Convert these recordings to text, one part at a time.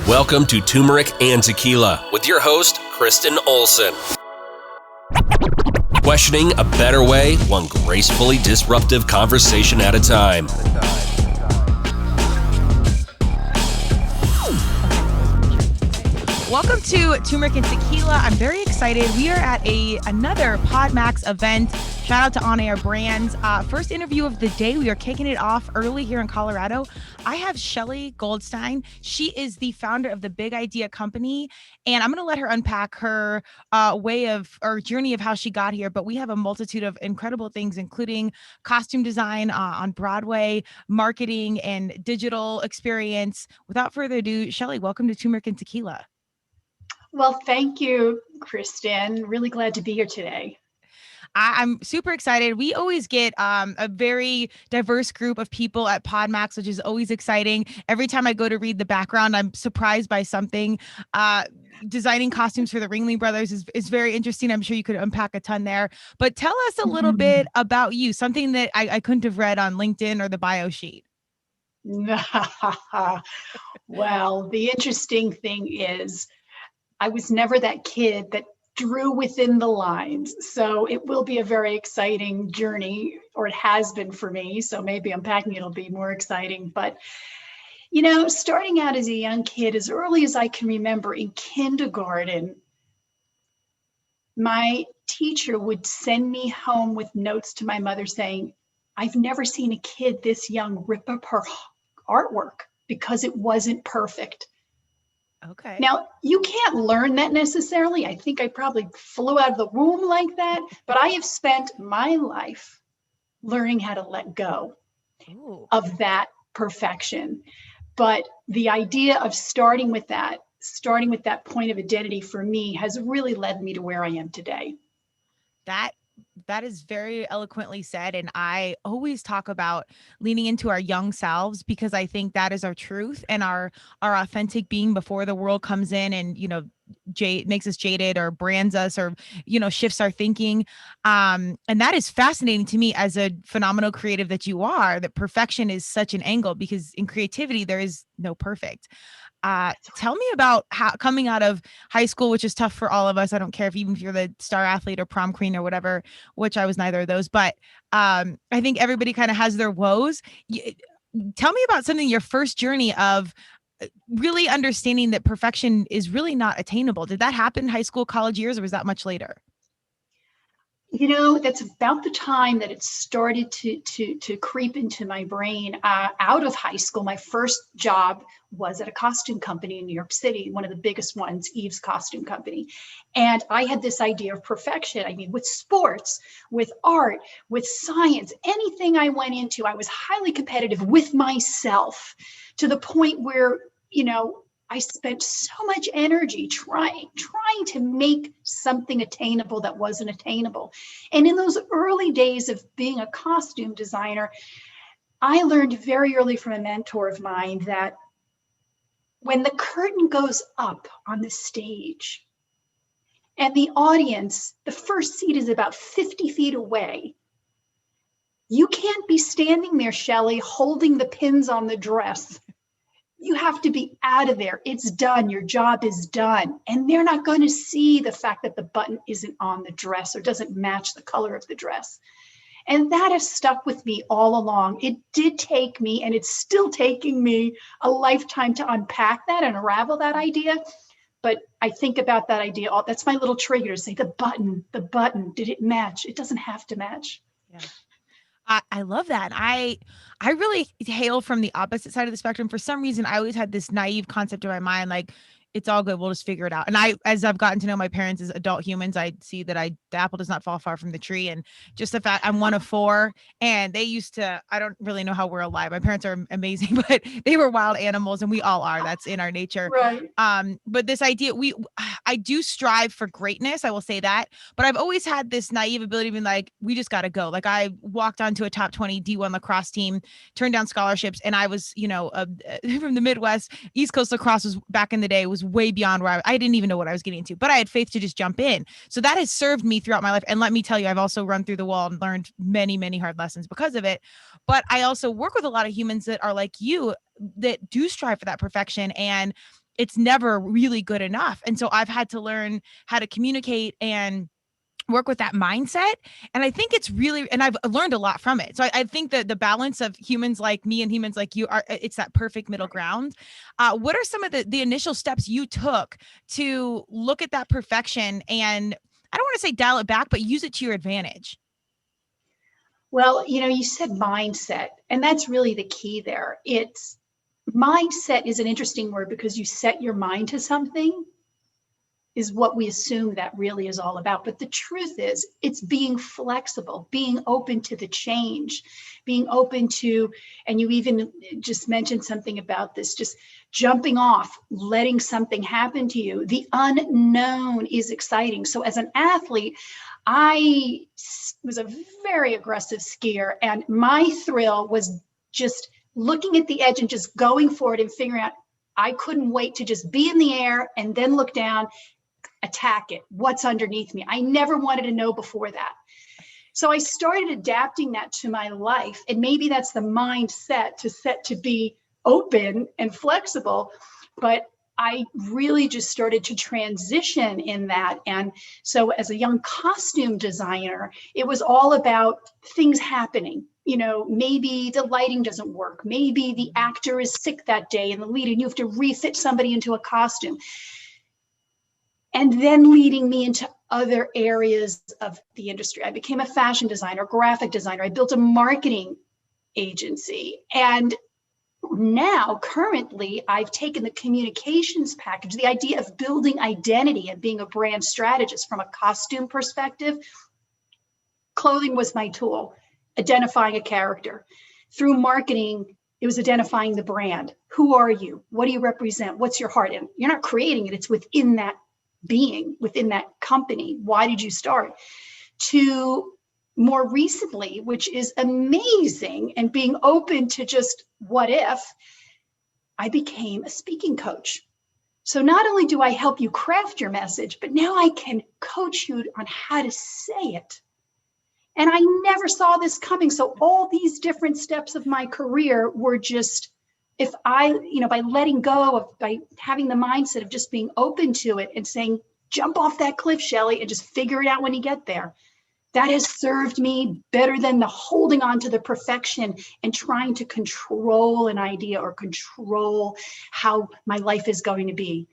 Welcome to Turmeric and Tequila with your host, Kristen Olson. Questioning a better way, one gracefully disruptive conversation at a time. Welcome to Turmeric and Tequila. I'm very excited. We are at another PodMax event. Shout out to On Air Brands. First interview of the day. We are kicking it off early here in Colorado. I have Shelley Goldstein. She is the founder of the Big Idea Company, and I'm going to let her unpack her journey of how she got here. But we have a multitude of incredible things, including costume design on Broadway, marketing, and digital experience. Without further ado, Shelley, welcome to Turmeric and Tequila. Well, thank you, Kristen. Really glad to be here today. I'm super excited. We always get a very diverse group of people at PodMax, which is always exciting. Every time I go to read the background, I'm surprised by something. Designing costumes for the Ringling Brothers is very interesting. I'm sure you could unpack a ton there. But tell us a little bit about you, something that I couldn't have read on LinkedIn or the bio sheet. Well, the interesting thing is I was never that kid that drew within the lines. So it will be a very exciting journey, or it has been for me. So maybe unpacking it'll be more exciting. But, you know, starting out as a young kid, as early as I can remember in kindergarten, my teacher would send me home with notes to my mother saying, I've never seen a kid this young rip up her artwork because it wasn't perfect. Okay. Now, you can't learn that necessarily. I think I probably flew out of the womb like that, but I have spent my life learning how to let go of that perfection. But the idea of starting with that point of identity for me has really led me to where I am today. That is very eloquently said. And I always talk about leaning into our young selves, because I think that is our truth and our authentic being before the world comes in and, you know, makes us jaded or brands us or, you know, shifts our thinking. And that is fascinating to me as a phenomenal creative that you are, that perfection is such an angle, because in creativity, there is no perfect. Tell me about how coming out of high school, which is tough for all of us. I don't care if you're the star athlete or prom queen or whatever, which I was neither of those, but I think everybody kind of has their woes. Tell me about something, your first journey of really understanding that perfection is really not attainable. Did that happen in high school, college years, or was that much later? You know, that's about the time that it started to creep into my brain. Out of high school, my first job was at a costume company in New York City, one of the biggest ones, Eve's Costume Company. And I had this idea of perfection. I mean, with sports, with art, with science, anything I went into, I was highly competitive with myself, to the point where, you know, I spent so much energy trying to make something attainable that wasn't attainable. And in those early days of being a costume designer, I learned very early from a mentor of mine that when the curtain goes up on the stage and the audience, the first seat is about 50 feet away, you can't be standing there, Shelley, holding the pins on the dress. You have to be out of there. It's done. Your job is done. And they're not going to see the fact that the button isn't on the dress or doesn't match the color of the dress. And that has stuck with me all along. It did take me, and it's still taking me, a lifetime to unpack that and unravel that idea. But I think about that idea. That's my little trigger to say, the button, did it match? It doesn't have to match. Yeah. I love that. I really hail from the opposite side of the spectrum. For some reason, I always had this naive concept in my mind, like, it's all good, we'll just figure it out. And as I've gotten to know my parents as adult humans, I see that the apple does not fall far from the tree. And just the fact I'm one of four, and they used to, I don't really know how we're alive. My parents are amazing, but they were wild animals, and we all are. That's in our nature. Right. But this idea, I do strive for greatness, I will say that, but I've always had this naive ability of being like, we just got to go. Like, I walked onto a top 20 D1 lacrosse team, turned down scholarships, and I was, you know, from the Midwest. East Coast lacrosse was, back in the day, was way beyond where I didn't even know what I was getting into, but I had faith to just jump in. So that has served me throughout my life. And let me tell you, I've also run through the wall and learned many, many hard lessons because of it. But I also work with a lot of humans that are like you, that do strive for that perfection. And it's never really good enough. And so I've had to learn how to communicate and work with that mindset. And I think it's really, and I've learned a lot from it. So I think that the balance of humans like me and humans like you it's that perfect middle ground. What are some of the initial steps you took to look at that perfection and, I don't want to say dial it back, but use it to your advantage? Well, you said mindset, and that's really the key there. It's mindset is an interesting word because you set your mind to something is what we assume that really is all about. But the truth is, it's being flexible, being open to the change, being open to, and you even just mentioned something about this, just jumping off, letting something happen to you. The unknown is exciting. So as an athlete, I was a very aggressive skier, and my thrill was just looking at the edge and just going for it and figuring out, I couldn't wait to just be in the air and then look down, attack it. What's underneath me? I never wanted to know before that. So I started adapting that to my life. And maybe that's the mindset to be open and flexible. But I really just started to transition in that. And so as a young costume designer, it was all about things happening. Maybe the lighting doesn't work. Maybe the actor is sick that day and the lead, and you have to refit somebody into a costume. And then leading me into other areas of the industry. I became a fashion designer, graphic designer. I built a marketing agency. And now, currently, I've taken the communications package, the idea of building identity and being a brand strategist from a costume perspective. Clothing was my tool, identifying a character. Through marketing, it was identifying the brand. Who are you? What do you represent? What's your heart? And you're not creating it, it's within that being, within that company. Why did you start? To more recently, which is amazing, and being open to just what if, I became a speaking coach. So not only do I help you craft your message, but now I can coach you on how to say it. And I never saw this coming. So all these different steps of my career were just, if I, by letting go of, by having the mindset of just being open to it and saying, jump off that cliff, Shelley, and just figure it out when you get there. That has served me better than the holding on to the perfection and trying to control an idea or control how my life is going to be.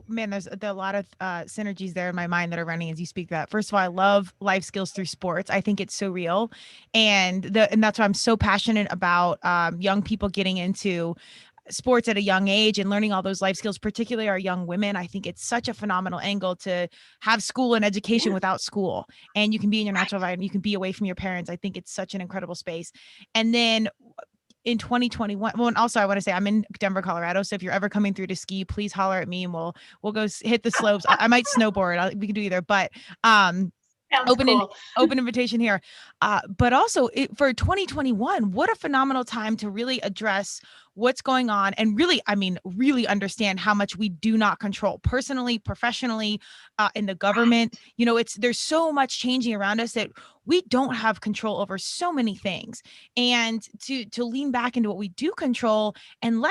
There's a lot of synergies there in my mind that are running as you speak that. First of all, I love life skills through sports. I think it's so real. And that's why I'm so passionate about young people getting into sports at a young age and learning all those life skills, particularly our young women. I think it's such a phenomenal angle to have school and education without school. And you can be in your natural environment. You can be away from your parents. I think it's such an incredible space. And then in 2021, well, and also I want to say I'm in Denver, Colorado. So if you're ever coming through to ski, please holler at me and we'll go hit the slopes. I might snowboard. We can do either, but open invitation here. But also for 2021, what a phenomenal time to really address what's going on and really understand how much we do not control personally, professionally, in the government. There's so much changing around us that we don't have control over so many things, and to lean back into what we do control and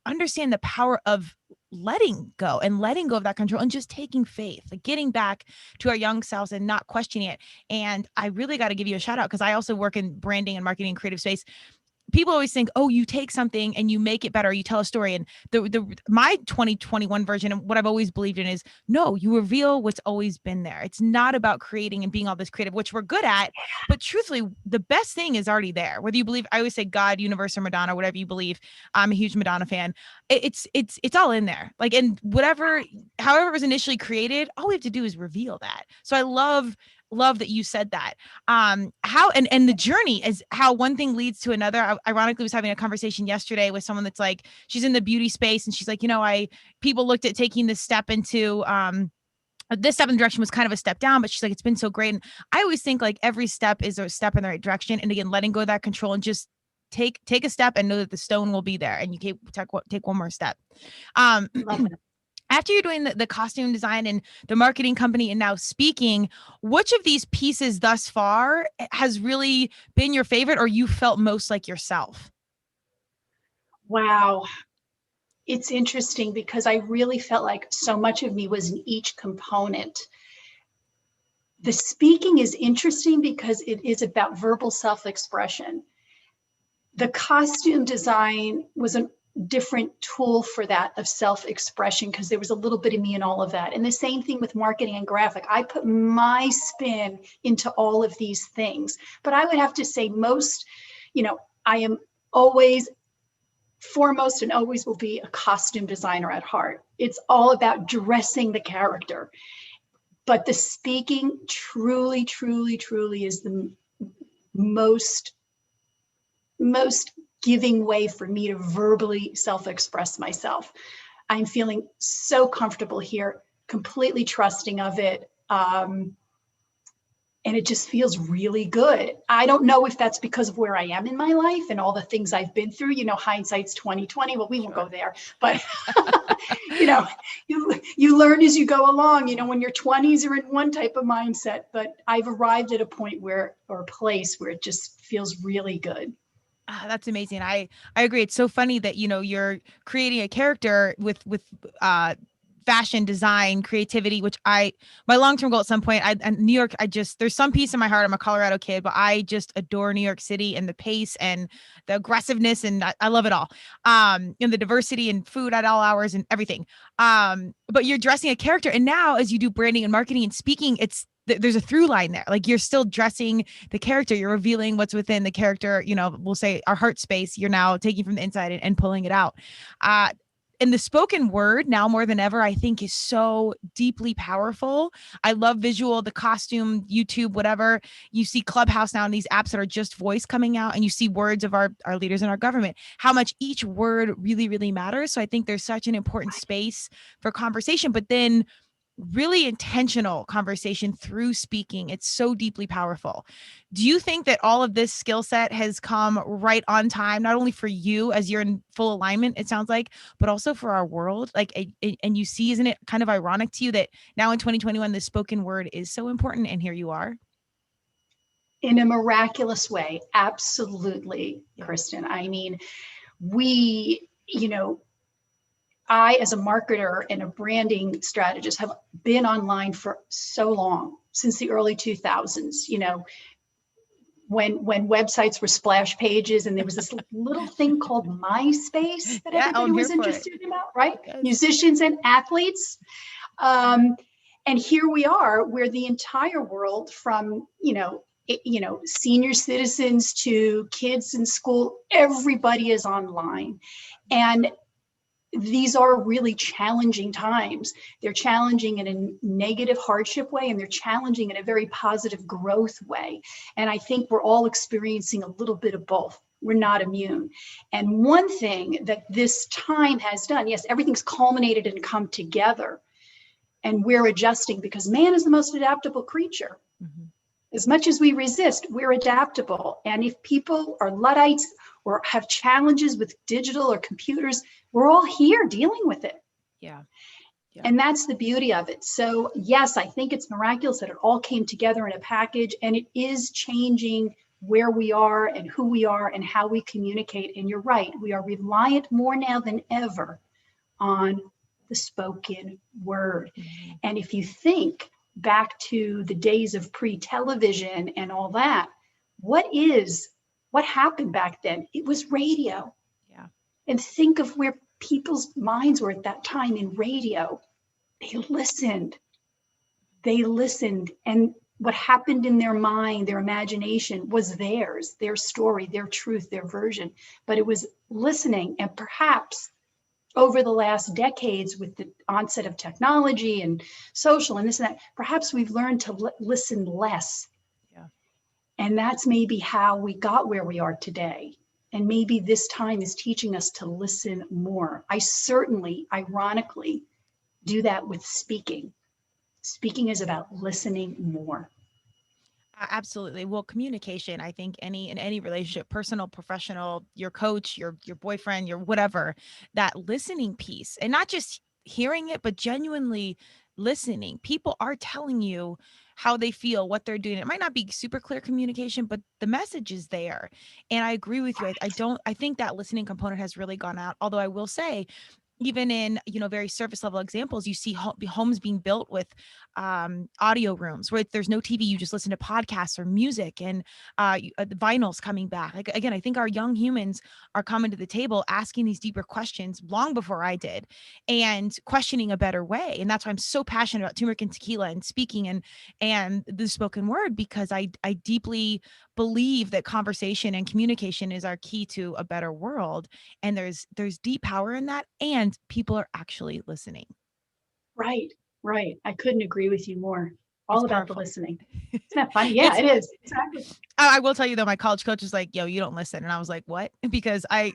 understand the power of letting go of that control and just taking faith, like getting back to our young selves and not questioning it. And I really got to give you a shout out because I also work in branding and marketing and creative space. People always think, oh, you take something and you make it better. You tell a story. And my 2021 version and what I've always believed in is, no, you reveal what's always been there. It's not about creating and being all this creative, which we're good at. But truthfully, the best thing is already there. Whether you believe, I always say God, universe, or Madonna, whatever you believe. I'm a huge Madonna fan. It's all in there. Like, and however it was initially created, all we have to do is reveal that. So I love that you said that. How and the journey is how one thing leads to another. I ironically was having a conversation yesterday with someone that's like, she's in the beauty space and she's like, people looked at taking this step into this step in the direction was kind of a step down, but she's like, it's been so great. And I always think like every step is a step in the right direction. And again, letting go of that control and just take a step and know that the stone will be there and you can take one more step. Love it. After you're doing the costume design and the marketing company and now speaking, which of these pieces thus far has really been your favorite or you felt most like yourself? Wow. it's interesting because I really felt like so much of me was in each component. The speaking is interesting because it is about verbal self-expression. The costume design was a different tool for that of self-expression because there was a little bit of me in all of that. And the same thing with marketing and graphic. I put my spin into all of these things. But I would have to say most, I am always foremost and always will be a costume designer at heart. It's all about dressing the character. But the speaking truly, truly, truly is the most giving way for me to verbally self-express myself. I'm feeling so comfortable here, completely trusting of it. And it just feels really good. I don't know if that's because of where I am in my life and all the things I've been through. Hindsight's 2020. Well, we won't go there, but you learn as you go along. When your 20s you're in one type of mindset, but I've arrived at a point or a place where it just feels really good. That's amazing. I agree. It's so funny that, you're creating a character with fashion design, creativity, which my long-term goal at some point, and New York, there's some peace in my heart. I'm a Colorado kid, but I just adore New York City and the pace and the aggressiveness. And I love it all. And the diversity and food at all hours and everything. But you're dressing a character. And now as you do branding and marketing and speaking, there's a through line there. Like you're still dressing the character. You're revealing what's within the character. We'll say our heart space. You're now taking from the inside and pulling it out. And the spoken word now more than ever, I think is so deeply powerful. I love visual, the costume, YouTube, whatever. You see Clubhouse now and these apps that are just voice coming out, and you see words of our leaders in our government, how much each word really, really matters. So I think there's such an important space for conversation, but then really intentional conversation through speaking. It's so deeply powerful. Do you think that all of this skill set has come right on time, not only for you as you're in full alignment, it sounds like, but also for our world? And you see, isn't it kind of ironic to you that now in 2021, the spoken word is so important, and here you are? In a miraculous way. Absolutely, Kristen. I mean, I, as a marketer and a branding strategist, have been online for so long, since the early 2000s, when websites were splash pages, and there was this little thing called MySpace that everybody was interested about, right? Yes. Musicians and athletes. And here we are, where the entire world, from, senior citizens to kids in school, everybody is online. And these are really challenging times. They're challenging in a negative hardship way, and they're challenging in a very positive growth way. And I think we're all experiencing a little bit of both. We're not immune. And one thing that this time has done, yes, everything's culminated and come together, and we're adjusting because man is the most adaptable creature. Mm-hmm. As much as we resist, we're adaptable. And if people are Luddites or have challenges with digital or computers, we're all here dealing with it. Yeah. And that's the beauty of it. So yes, I think it's miraculous that it all came together in a package, and it is changing where we are and who we are and how we communicate. And you're right, we are reliant more now than ever on the spoken word. Mm-hmm. And if you think back to the days of pre-television and all that, what happened back then? It was radio. Yeah. And think of where people's minds were at that time in radio. They listened. And what happened in their mind, their imagination, was theirs, their story, their truth, their version. But it was listening. And perhaps over the last decades, with the onset of technology and social and this and that, perhaps we've learned to listen less. Yeah. And that's maybe how we got where we are today. And maybe this time is teaching us to listen more. I certainly, ironically, do that with speaking. Speaking is about listening more. Absolutely. Well, communication, I think in any relationship, personal, professional, your coach, your boyfriend, your whatever, that listening piece, and not just hearing it, but genuinely listening. People are telling you how they feel, what they're doing. It might not be super clear communication, but the message is there. And I agree with you. I think that listening component has really gone out. Although I will say, even in, very surface level examples, you see homes being built with audio rooms where there's no TV. You just listen to podcasts or music, and the vinyls coming back. Like, again, I think our young humans are coming to the table asking these deeper questions long before I did, and questioning a better way. And that's why I'm so passionate about turmeric and tequila and speaking and the spoken word, because I deeply believe that conversation and communication is our key to a better world. And there's deep power in that, and people are actually listening. Right, right. I couldn't agree with you more. It's All about the powerful. listening. Isn't that funny? Yeah, it is. Exactly. I will tell you though, my college coach was like, "Yo, you don't listen," and I was like, "What?" Because I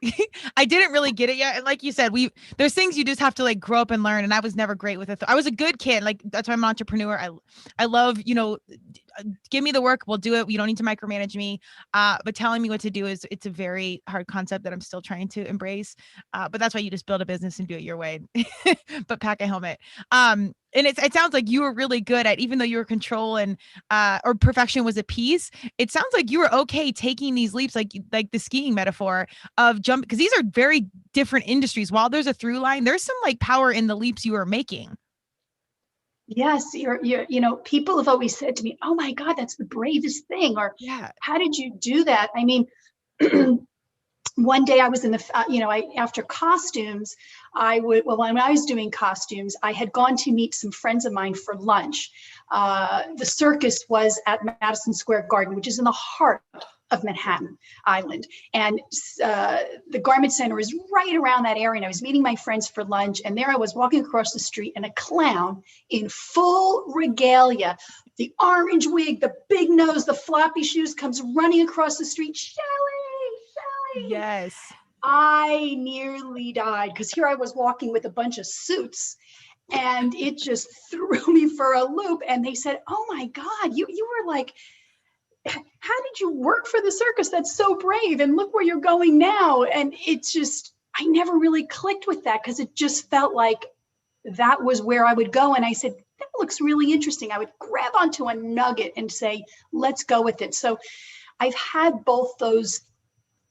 I didn't really get it yet. And like you said, there's things you just have to like grow up and learn. And I was never great with it. I was a good kid. Like, that's why I'm an entrepreneur. I love, give me the work, we'll do it. You don't need to micromanage me. But telling me what to do it's a very hard concept that I'm still trying to embrace. But that's why you just build a business and do it your way. But pack a helmet. And it sounds like you were really good at, even though your control and or perfection was a piece, it sounds like you were okay taking these leaps, like the skiing metaphor of jump, because these are very different industries. While there's a through line, there's some like power in the leaps you are making. Yes, people have always said to me, "Oh my God, that's the bravest thing," or Yeah. "How did you do that?" I mean, one day I was in after costumes, when I was doing costumes, I had gone to meet some friends of mine for lunch. The circus was at Madison Square Garden, which is in the heart of Manhattan Island. And the garment center is right around that area. And I was meeting my friends for lunch, and there I was walking across the street, and a clown in full regalia, the orange wig, the big nose, the floppy shoes, comes running across the street. Shelley! Yes. I nearly died, because here I was walking with a bunch of suits, and it just threw me for a loop. And they said, "Oh my God, you were like, how did you work for the circus? That's so brave. And look where you're going now." And it's just, I never really clicked with that, because it just felt like that was where I would go. And I said, "That looks really interesting." I would grab onto a nugget and say, "Let's go with it." So I've had both those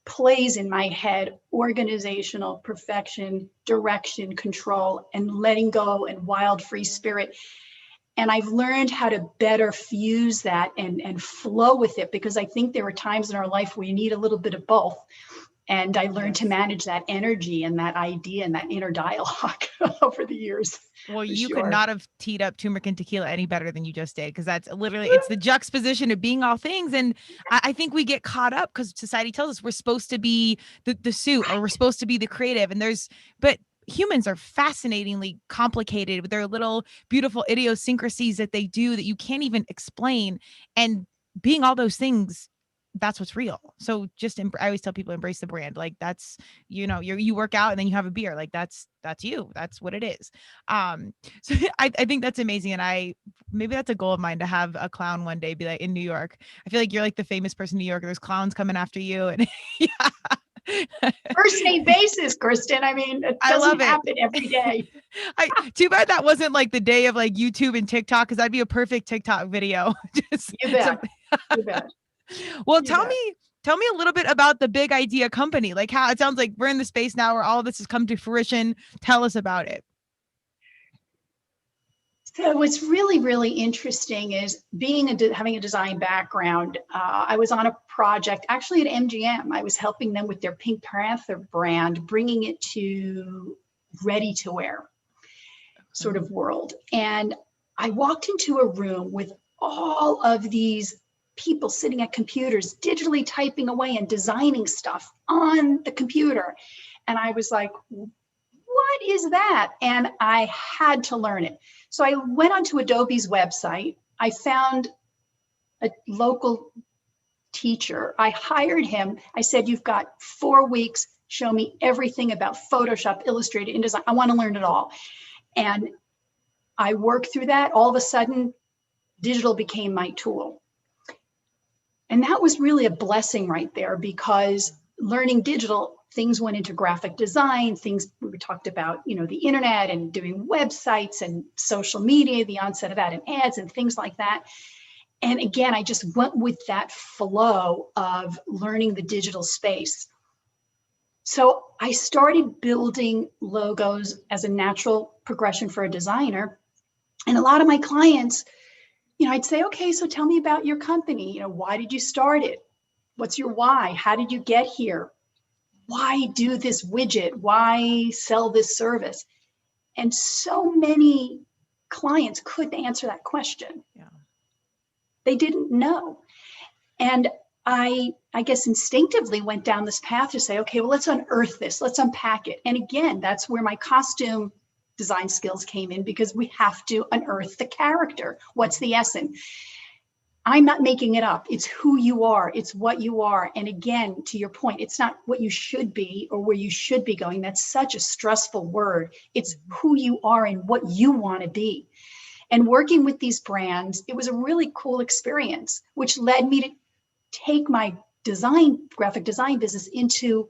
plays in my head: organizational, perfection, direction, control, and letting go, and wild free spirit. And I've learned how to better fuse that and flow with it, because I think there are times in our life where you need a little bit of both. And I learned to manage that energy and that idea and that inner dialogue over the years. Well, you could not have teed up turmeric and tequila any better than you just did, because that's literally, it's the juxtaposition of being all things. And I think we get caught up because society tells us we're supposed to be the suit, or we're supposed to be the creative. And but humans are fascinatingly complicated with their little beautiful idiosyncrasies that they do that you can't even explain. And being all those things, that's what's real. So just I always tell people, embrace the brand. Like, that's, you work out and then you have a beer. Like, that's you. That's what it is. So I think that's amazing. And maybe that's a goal of mine, to have a clown one day be like in New York. I feel like you're like the famous person in New York. There's clowns coming after you. And yeah. First name basis, Kristen. I mean, it doesn't happen every day. Too bad that wasn't like the day of like YouTube and TikTok, because that'd be a perfect TikTok video. You bet. You bet. Well, tell me a little bit about the Big Idea Company. Like, how it sounds like we're in the space now where all of this has come to fruition. Tell us about it. So what's really, really interesting is having a design background. I was on a project actually at MGM. I was helping them with their Pink Panther brand, bringing it to ready to wear sort of world. And I walked into a room with all of these people sitting at computers, digitally typing away and designing stuff on the computer. And I was like, what is that? And I had to learn it. So I went onto Adobe's website. I found a local teacher. I hired him. I said, "You've got 4 weeks. Show me everything about Photoshop, Illustrator, InDesign. I want to learn it all." And I worked through that. All of a sudden, digital became my tool. And that was really a blessing right there, because learning digital, things went into graphic design, we talked about, the internet and doing websites and social media, the onset of that and ads and things like that. And again, I just went with that flow of learning the digital space. So I started building logos as a natural progression for a designer. And a lot of my clients, I'd say, okay, so tell me about your company. Why did you start it? What's your why? How did you get here? Why do this widget? Why sell this service? And so many clients couldn't answer that question. Yeah. They didn't know. And I guess instinctively went down this path to say, okay, well, let's unearth this. Let's unpack it. And again, that's where my costume design skills came in, because we have to unearth the character. What's the essence? I'm not making it up. It's who you are. It's what you are. And again, to your point, it's not what you should be or where you should be going. That's such a stressful word. It's who you are and what you want to be. And working with these brands, it was a really cool experience, which led me to take my graphic design business into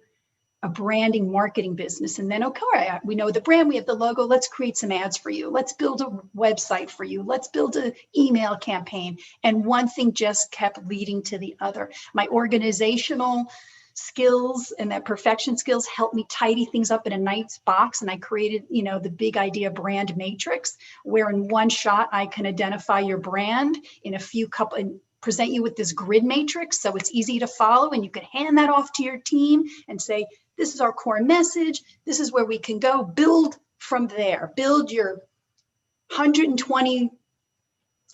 a branding marketing business. And then, okay, we know the brand, we have the logo, let's create some ads for you. Let's build a website for you. Let's build an email campaign. And one thing just kept leading to the other. My organizational skills and that perfection skills helped me tidy things up in a nice box. And I created, the big idea brand matrix, where in one shot, I can identify your brand in a few couple and present you with this grid matrix. So it's easy to follow, and you can hand that off to your team and say, this is our core message. This is where we can go. Build from there. Build your 120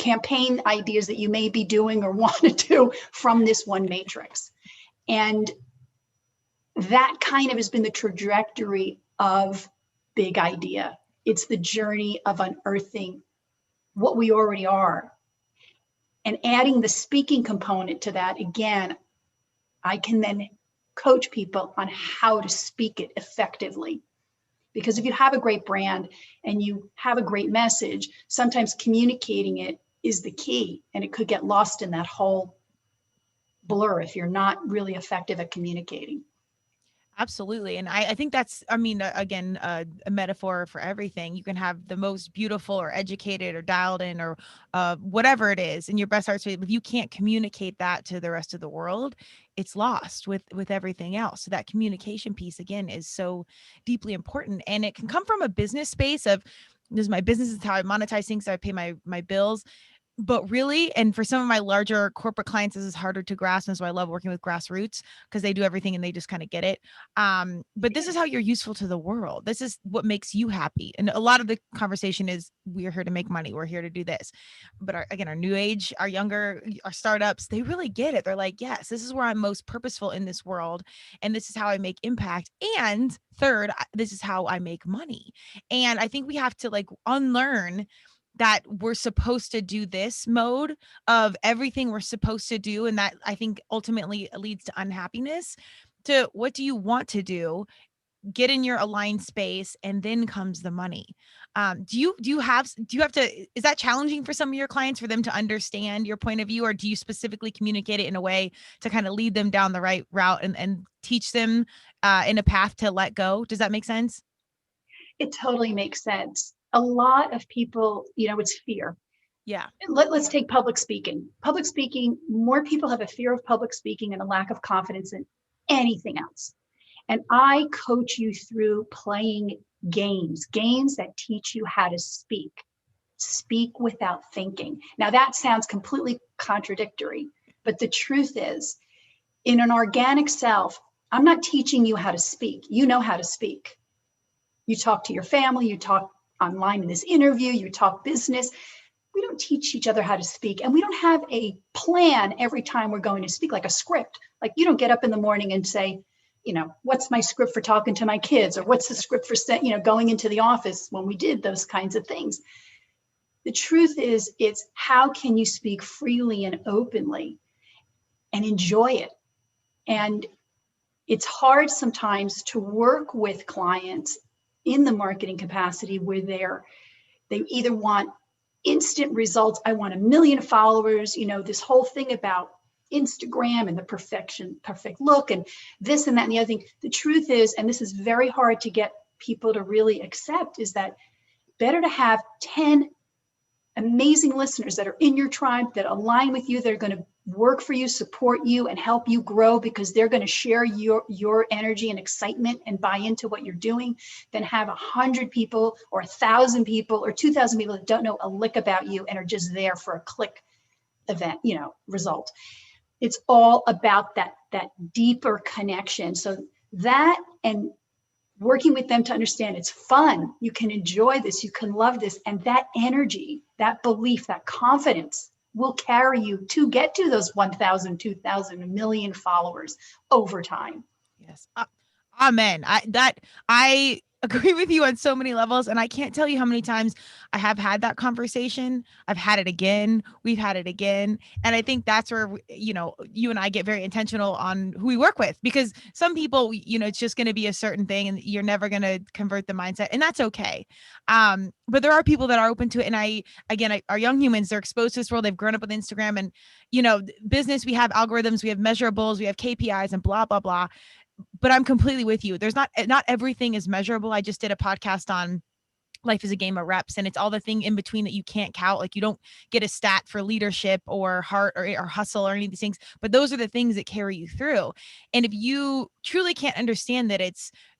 campaign ideas that you may be doing or want to do from this one matrix. And that kind of has been the trajectory of Big Idea. It's the journey of unearthing what we already are. And adding the speaking component to that, again, I can then coach people on how to speak it effectively. Because if you have a great brand and you have a great message, sometimes communicating it is the key, and it could get lost in that whole blur if you're not really effective at communicating. Absolutely. And I think that's, again, a metaphor for everything. You can have the most beautiful or educated or dialed in or whatever it is in your best art space. If you can't communicate that to the rest of the world, it's lost with everything else. So that communication piece, again, is so deeply important. And it can come from a business space of, this is my business, is how I monetize things, so I pay my bills. But really, and for some of my larger corporate clients, this is harder to grasp. And so I love working with grassroots, because they do everything and they just kind of get it. But this is how you're useful to the world. This is what makes you happy. And a lot of the conversation is, we're here to make money. We're here to do this. But our new age, our startups, they really get it. They're like, yes, this is where I'm most purposeful in this world. And this is how I make impact. And third, this is how I make money. And I think we have to unlearn that we're supposed to do this mode of everything we're supposed to do. And that, I think, ultimately leads to unhappiness, to what do you want to do, get in your aligned space, and then comes the money. Do you have to, is that challenging for some of your clients, for them to understand your point of view, or do you specifically communicate it in a way to kind of lead them down the right route and teach them in a path to let go? Does that make sense? It totally makes sense. A lot of people, it's fear. Yeah. Let's take public speaking. Public speaking, more people have a fear of public speaking and a lack of confidence than anything else. And I coach you through playing games that teach you how to speak without thinking. Now that sounds completely contradictory, but the truth is, in an organic self, I'm not teaching you how to speak. You know how to speak. You talk to your family, you talk online in this interview, you talk business. We don't teach each other how to speak, and we don't have a plan every time we're going to speak, like a script. Like, you don't get up in the morning and say, what's my script for talking to my kids, or what's the script for going into the office when we did those kinds of things. The truth is, it's how can you speak freely and openly and enjoy it. And it's hard sometimes to work with clients in the marketing capacity where they either want instant results. I want 1 million followers, this whole thing about Instagram and the perfect look and this and that and the other thing. The truth is, and this is very hard to get people to really accept, is that better to have 10 amazing listeners that are in your tribe, that align with you, that are going to work for you, support you, and help you grow because they're going to share your energy and excitement and buy into what you're doing, than have 100 people or 1,000 people or 2,000 people that don't know a lick about you and are just there for a click event, result. It's all about that deeper connection. So that, and working with them to understand it's fun, you can enjoy this, you can love this, and that energy, that belief, that confidence will carry you to get to those 1,000, 2,000, a million followers over time. Yes. Amen. I agree with you on so many levels. And I can't tell you how many times I have had that conversation. I've had it again. We've had it again. And I think that's where, you and I get very intentional on who we work with, because some people, it's just going to be a certain thing and you're never going to convert the mindset, and that's okay. But there are people that are open to it. And our young humans, they're exposed to this world. They've grown up with Instagram and, business, we have algorithms, we have measurables, we have KPIs and blah, blah, blah. But I'm completely with you. There's not everything is measurable. I just did a podcast on life is a game of reps, and it's all the thing in between that you can't count. Like, you don't get a stat for leadership or heart or hustle or any of these things, but those are the things that carry you through. And if you truly can't understand that,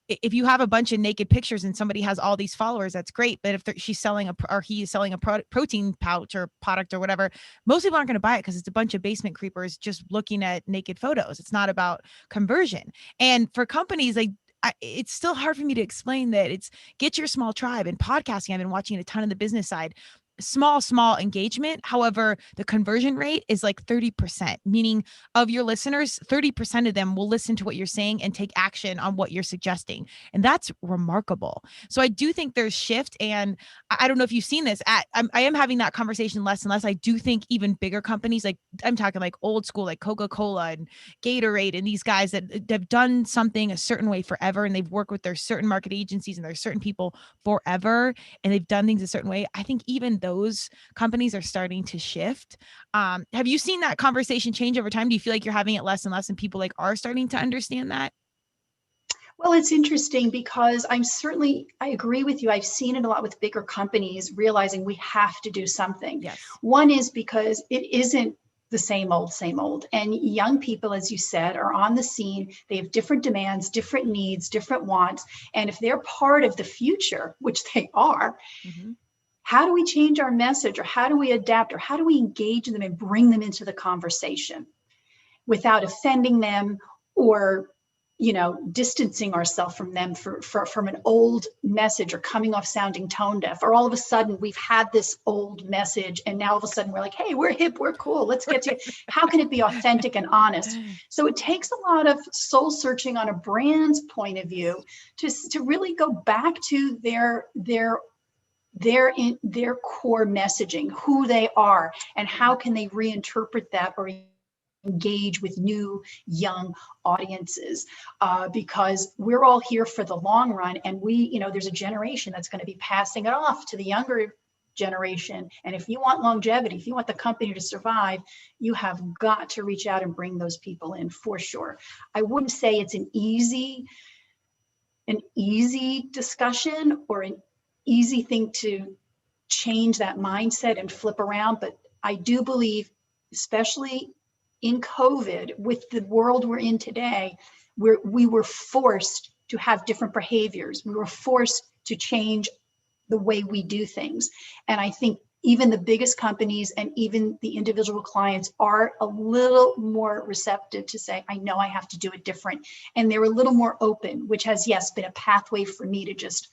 if you have a bunch of naked pictures and somebody has all these followers, that's great. But if she's selling he's selling a protein pouch or product or whatever, most people aren't going to buy it because it's a bunch of basement creepers just looking at naked photos. It's not about conversion. And for companies, like, it's still hard for me to explain that it's get your small tribe. And podcasting, I've been watching a ton of the business side. Small engagement. However, the conversion rate is like 30%, meaning of your listeners, 30% of them will listen to what you're saying and take action on what you're suggesting. And that's remarkable. So I do think there's shift. And I don't know if you've seen this. I am having that conversation less and less. I do think even bigger companies, like I'm talking like old school, like Coca-Cola and Gatorade and these guys that have done something a certain way forever, and they've worked with their certain market agencies and their certain people forever, and they've done things a certain way. I think even those companies are starting to shift. Have you seen that conversation change over time? Do you feel like you're having it less and less and people like are starting to understand that? Well, it's interesting because I agree with you. I've seen it a lot with bigger companies realizing we have to do something. Yes. One is because it isn't the same old. And young people, as you said, are on the scene. They have different demands, different needs, different wants. And if they're part of the future, which they are, how do we change our message, or how do we adapt, or how do we engage them and bring them into the conversation without offending them or, distancing ourselves from them from an old message, or coming off sounding tone deaf, or all of a sudden we've had this old message and now all of a sudden we're like, hey, we're hip, we're cool, let's get to how can it be authentic and honest? So it takes a lot of soul searching on a brand's point of view to really go back to their core messaging, who they are, and how can they reinterpret that or engage with new young audiences, because we're all here for the long run, and there's a generation that's going to be passing it off to the younger generation. And if you want longevity, if you want the company to survive, you have got to reach out and bring those people in for sure. I wouldn't say it's an easy discussion or an easy thing to change that mindset and flip around. But I do believe, especially in COVID, with the world we're in today, we were forced to have different behaviors. We were forced to change the way we do things. And I think even the biggest companies and even the individual clients are a little more receptive to say, I know I have to do it different. And they're a little more open, which has, yes, been a pathway for me to just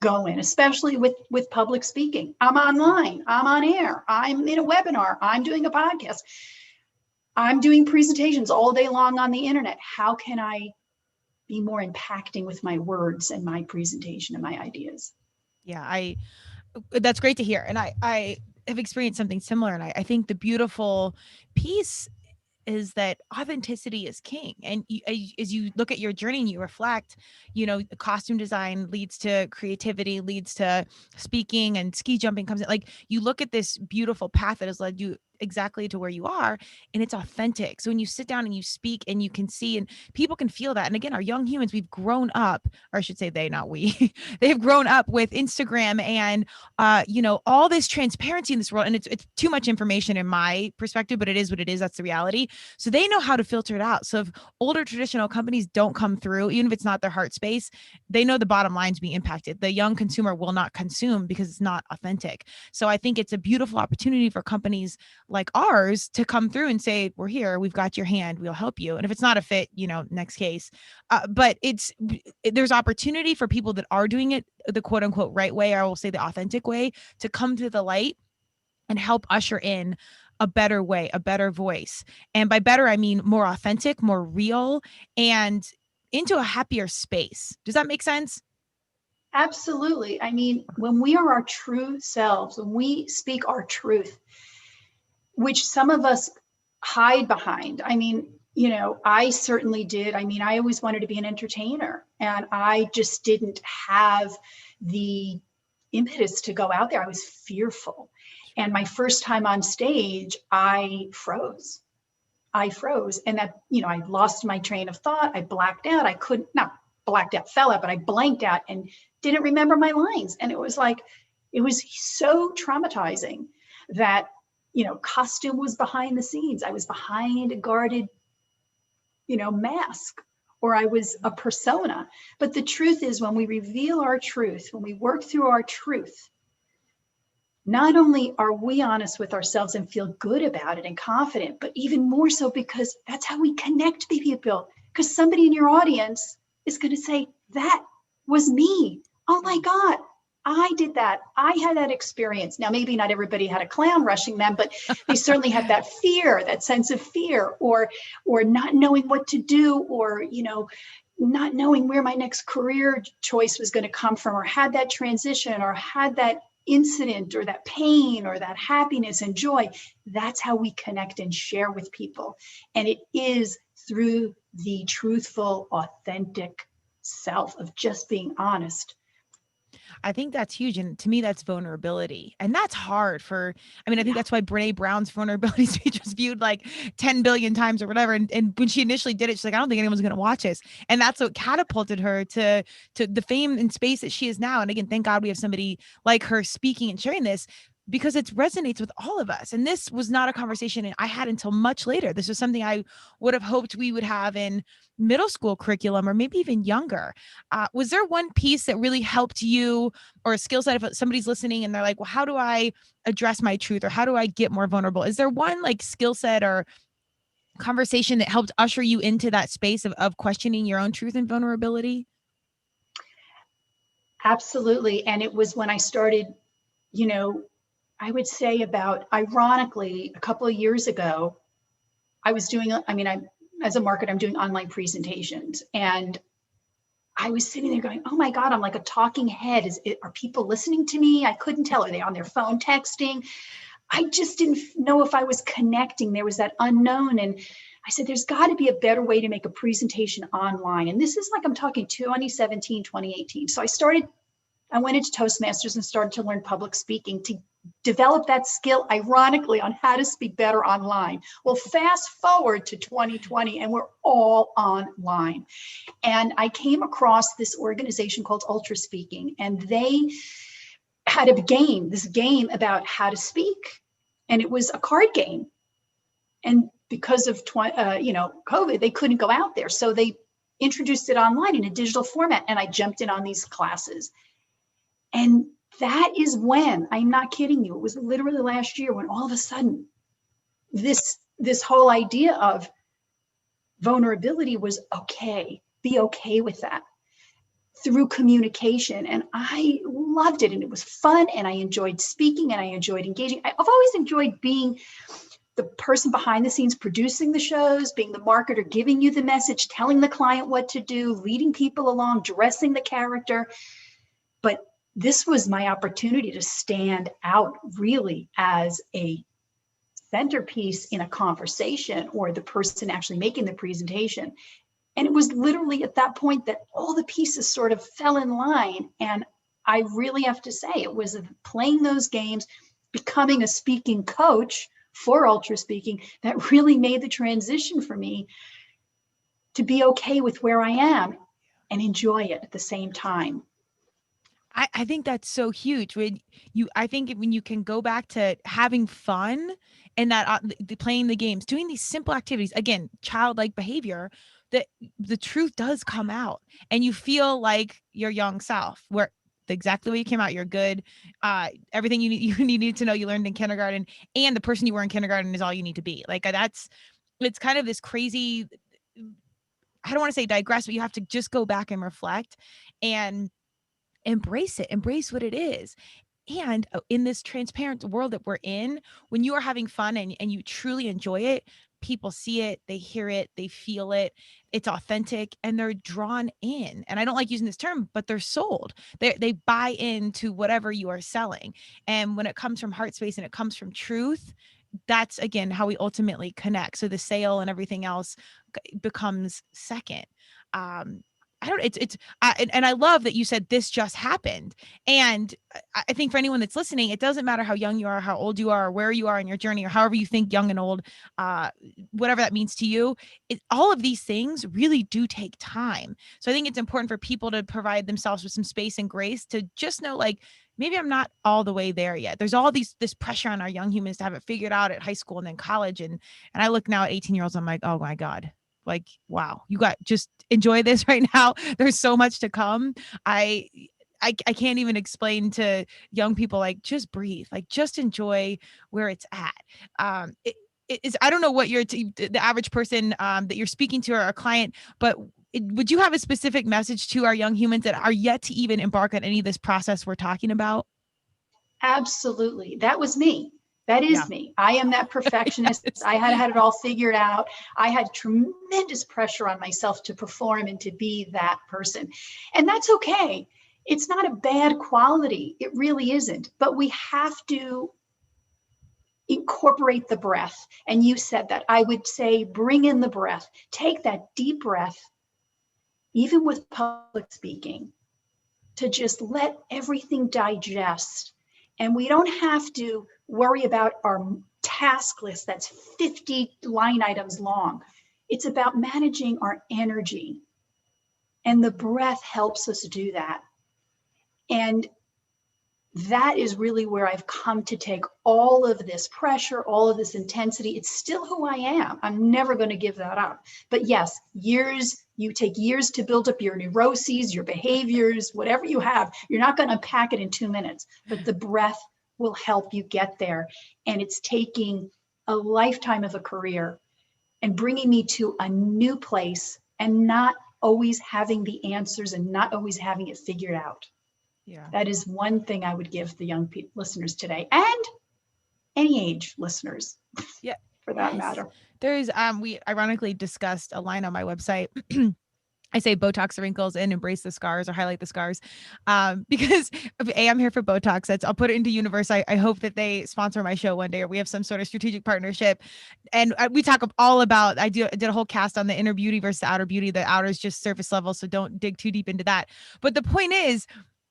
go in, especially with public speaking. I'm online, I'm on air, I'm in a webinar, I'm doing a podcast, I'm doing presentations all day long on the internet. How can I be more impacting with my words and my presentation and my ideas? Yeah, that's great to hear. And I have experienced something similar. And I think the beautiful piece is that authenticity is king. And as you look at your journey and you reflect, costume design leads to creativity, leads to speaking, and ski jumping comes in. Like, you look at this beautiful path that has led you exactly to where you are, and it's authentic. So when you sit down and you speak and you can see and people can feel that. And again, our young humans, we've grown up, or I should say they, not we, they've grown up with Instagram and all this transparency in this world. And it's too much information in my perspective, but it is what it is. That's the reality. So they know how to filter it out. So if older traditional companies don't come through, even if it's not their heart space, they know the bottom line's being impacted. The young consumer will not consume because it's not authentic. So I think it's a beautiful opportunity for companies like ours to come through and say, we're here, we've got your hand, we'll help you. And if it's not a fit, next case. But there's opportunity for people that are doing it the quote unquote right way, or I will say the authentic way, to come to the light and help usher in a better way, a better voice. And by better, I mean more authentic, more real, and into a happier space. Does that make sense? Absolutely. I mean, when we are our true selves, when we speak our truth, which some of us hide behind. I mean, I certainly did. I mean, I always wanted to be an entertainer, and I just didn't have the impetus to go out there. I was fearful. And my first time on stage, I froze. And that, I lost my train of thought. I blacked out. I couldn't, not blacked out, fell out, but I blanked out and didn't remember my lines. And it was so traumatizing that, costume was behind the scenes. I was behind a guarded, mask, or I was a persona. But the truth is, when we reveal our truth, when we work through our truth, not only are we honest with ourselves and feel good about it and confident, but even more so because that's how we connect with people. Because somebody in your audience is going to say, that was me. Oh my God, I did that. I had that experience. Now, maybe not everybody had a clown rushing them, but they certainly had that fear, that sense of fear, or not knowing what to do, or, not knowing where my next career choice was going to come from, or had that transition, or had that incident, or that pain, or that happiness and joy. That's how we connect and share with people. And it is through the truthful, authentic self of just being honest. I think that's huge. And to me, that's vulnerability. And that's hard I think that's why Brene Brown's vulnerability speech was viewed like 10 billion times or whatever. And when she initially did it, she's like, I don't think anyone's going to watch this. And that's what catapulted her to the fame and space that she is now. And again, thank God we have somebody like her speaking and sharing this, because it resonates with all of us. And this was not a conversation I had until much later. This was something I would have hoped we would have in middle school curriculum, or maybe even younger. Was there one piece that really helped you, or a skill set, if somebody's listening and they're like, well, how do I address my truth, or how do I get more vulnerable? Is there one like skill set or conversation that helped usher you into that space of questioning your own truth and vulnerability? Absolutely. And it was when I started, I would say ironically, a couple of years ago, I was doing, as a marketer, I'm doing online presentations. And I was sitting there going, oh my God, I'm like a talking head. Are people listening to me? I couldn't tell. Are they on their phone texting? I just didn't know if I was connecting. There was that unknown. And I said, there's got to be a better way to make a presentation online. And this is like, I'm talking 2017, 2018. So I went into Toastmasters and started to learn public speaking to develop that skill, ironically, on how to speak better online. Well, fast forward to 2020, and we're all online. And I came across this organization called Ultra Speaking, and they had this game about how to speak. And it was a card game. And because of COVID, they couldn't go out there. So they introduced it online in a digital format. And I jumped in on these classes. And that is when, I'm not kidding you, it was literally last year when all of a sudden this whole idea of vulnerability was okay. Be okay with that through communication. And I loved it. And it was fun. And I enjoyed speaking, and I enjoyed engaging. I've always enjoyed being the person behind the scenes, producing the shows, being the marketer, giving you the message, telling the client what to do, leading people along, dressing the character. But this was my opportunity to stand out really as a centerpiece in a conversation, or the person actually making the presentation. And it was literally at that point that all the pieces sort of fell in line. And I really have to say, it was playing those games, becoming a speaking coach for ultra speaking that really made the transition for me to be okay with where I am and enjoy it at the same time. I think that's so huge. I think when you can go back to having fun and that playing the games, doing these simple activities, again, childlike behavior, that the truth does come out and you feel like your young self, where exactly the way you came out, you're good. Everything you needed to know, you learned in kindergarten, and the person you were in kindergarten is all you need to be. Like it's kind of this crazy, I don't want to say digress, but you have to just go back and reflect and embrace it, embrace what it is. And in this transparent world that we're in, when you are having fun and you truly enjoy it, people see it, they hear it, they feel it, it's authentic, and they're drawn in. And I don't like using this term, but they're sold. They buy into whatever you are selling. And when it comes from heart space and it comes from truth, that's again how we ultimately connect. So the sale and everything else becomes second. I don't, and I love that you said this just happened. And I think for anyone that's listening, it doesn't matter how young you are, how old you are, or where you are in your journey, or however you think young and old, whatever that means to you, all of these things really do take time. So I think it's important for people to provide themselves with some space and grace to just know, like, maybe I'm not all the way there yet. There's all this pressure on our young humans to have it figured out at high school and then college. And I look now at 18-year-olds, I'm like, oh my God. Like, wow, you got, just enjoy this right now. There's so much to come. I can't even explain to young people, like, just breathe, like, just enjoy where it's at. It is, I don't know what the average person that you're speaking to or a client, but would you have a specific message to our young humans that are yet to even embark on any of this process we're talking about? Absolutely. That was me. That is Yeah. me. I am that perfectionist. Yes. I had it all figured out. I had tremendous pressure on myself to perform and to be that person. And that's okay. It's not a bad quality. It really isn't. But we have to incorporate the breath. And you said that. I would say bring in the breath. Take that deep breath, even with public speaking, to just let everything digest. And we don't have to worry about our task list that's 50 line items long. It's about managing our energy. And the breath helps us do that. And that is really where I've come to take all of this pressure, all of this intensity. It's still who I am. I'm never going to give that up. But yes, you take years to build up your neuroses, your behaviors, whatever you have. You're not going to unpack it in 2 minutes, but the breath will help you get there. And it's taking a lifetime of a career and bringing me to a new place and not always having the answers and not always having it figured out. Yeah. That is one thing I would give the young listeners today, and any age listeners, Yeah. for that Yes. matter. There's we ironically discussed a line on my website. I say Botox the wrinkles and embrace the scars, or highlight the scars, because I'm here for Botox. I'll put it into universe. I hope that they sponsor my show one day, or we have some sort of strategic partnership. And we talk all about, I did a whole cast on the inner beauty versus the outer beauty. The outer is just surface level, so don't dig too deep into that. But the point is,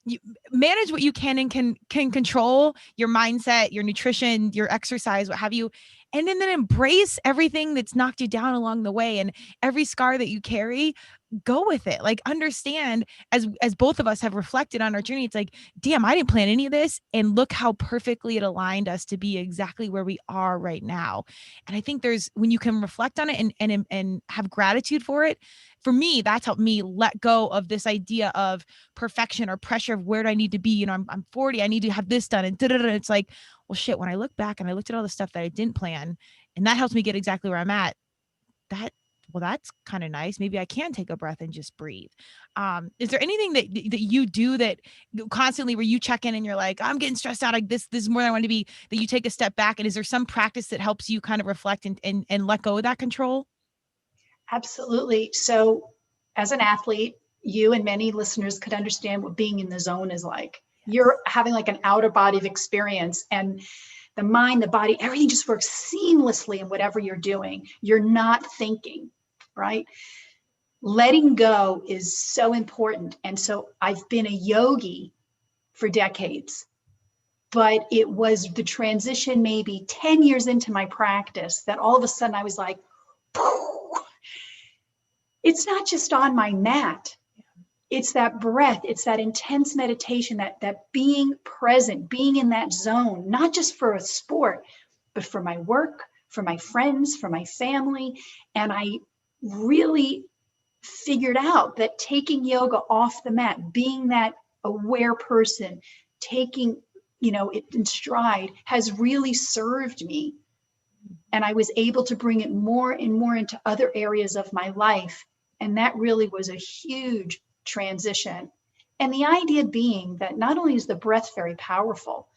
you manage what you can and can control your mindset, your nutrition, your exercise, what have you, and then embrace everything that's knocked you down along the way, and every scar that you carry, go with it. Like, understand, as both of us have reflected on our journey, it's like, damn, I didn't plan any of this, and look how perfectly it aligned us to be exactly where we are right now. And I think when you can reflect on it and have gratitude for it, for me, that's helped me let go of this idea of perfection or pressure of where do I need to be. You know, I'm 40, I need to have this done, and it's like, well, shit, when I look back and I looked at all the stuff that I didn't plan, and that helps me get exactly where I'm at, that's kind of nice. Maybe I can take a breath and just breathe. Is there anything that you do that constantly, where you check in and you're like, I'm getting stressed out, like this is more than I want to be, that you take a step back? And is there some practice that helps you kind of reflect and let go of that control? Absolutely. So as an athlete, you and many listeners could understand what being in the zone is like. You're having like an outer body experience, and the mind, the body, everything just works seamlessly in whatever you're doing. You're not thinking, right? Letting go is so important. And so I've been a yogi for decades. but it was the transition maybe 10 years into my practice that all of a sudden I was like, it's not just on my mat. It's that breath, it's that intense meditation, that being present, being in that zone, not just for a sport, but for my work, for my friends, for my family. And I really figured out that taking yoga off the mat, being that aware person, taking, it in stride has really served me. And I was able to bring it more and more into other areas of my life. And that really was a huge transition. And the idea being that not only is the breath very powerful,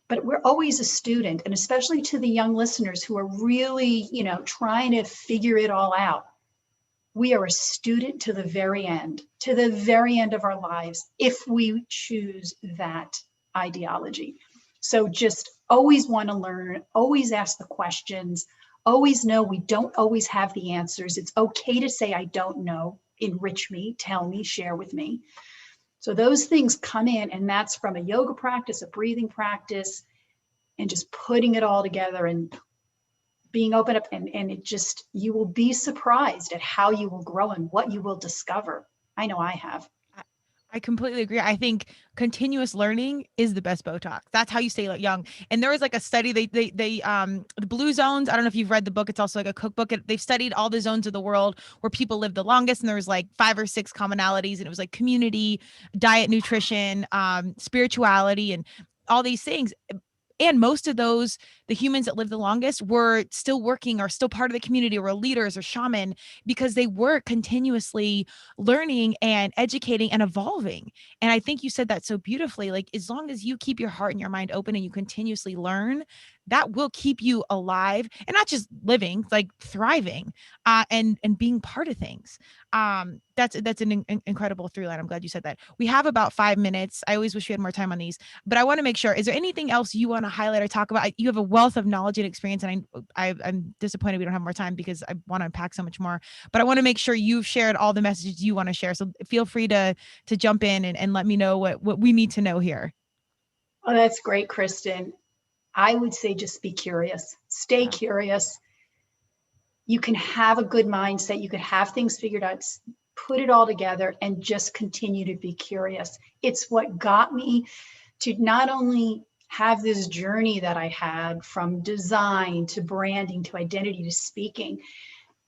but we're always a student, and especially to the young listeners who are really, trying to figure it all out. We are a student to the very end of our lives, if we choose that ideology. So just always want to learn, always ask the questions, always know we don't always have the answers. It's okay to say, I don't know. Enrich me, tell me, share with me. So those things come in, and that's from a yoga practice, a breathing practice, and just putting it all together and being open up, and it just, you will be surprised at how you will grow and what you will discover. I know I have. I completely agree. I think continuous learning is the best Botox. That's how you stay young. And there was like a study, they the blue zones. I don't know if you've read the book. It's also like a cookbook. They've studied all the zones of the world where people live the longest. And there was like 5 or 6 commonalities. And it was like community, diet, nutrition, spirituality, and all these things. And most of those, the humans that live the longest, were still working or still part of the community, or leaders or shaman, because they were continuously learning and educating and evolving. And I think you said that so beautifully. Like, as long as you keep your heart and your mind open and you continuously learn, that will keep you alive, and not just living, like thriving, and being part of things. That's an incredible through line. I'm glad you said that. We have about 5 minutes. I always wish we had more time on these, but I want to make sure, is there anything else you want to highlight or talk about? You have a wealth of knowledge and experience, and I'm disappointed we don't have more time, because I want to unpack so much more, but I want to make sure you've shared all the messages you want to share. So feel free to jump in and let me know what we need to know here. Oh, that's great, Kristen. I would say just be curious. Stay curious. You can have a good mindset. You can have things figured out, put it all together, and just continue to be curious. It's what got me to not only have this journey that I had, from design to branding to identity to speaking,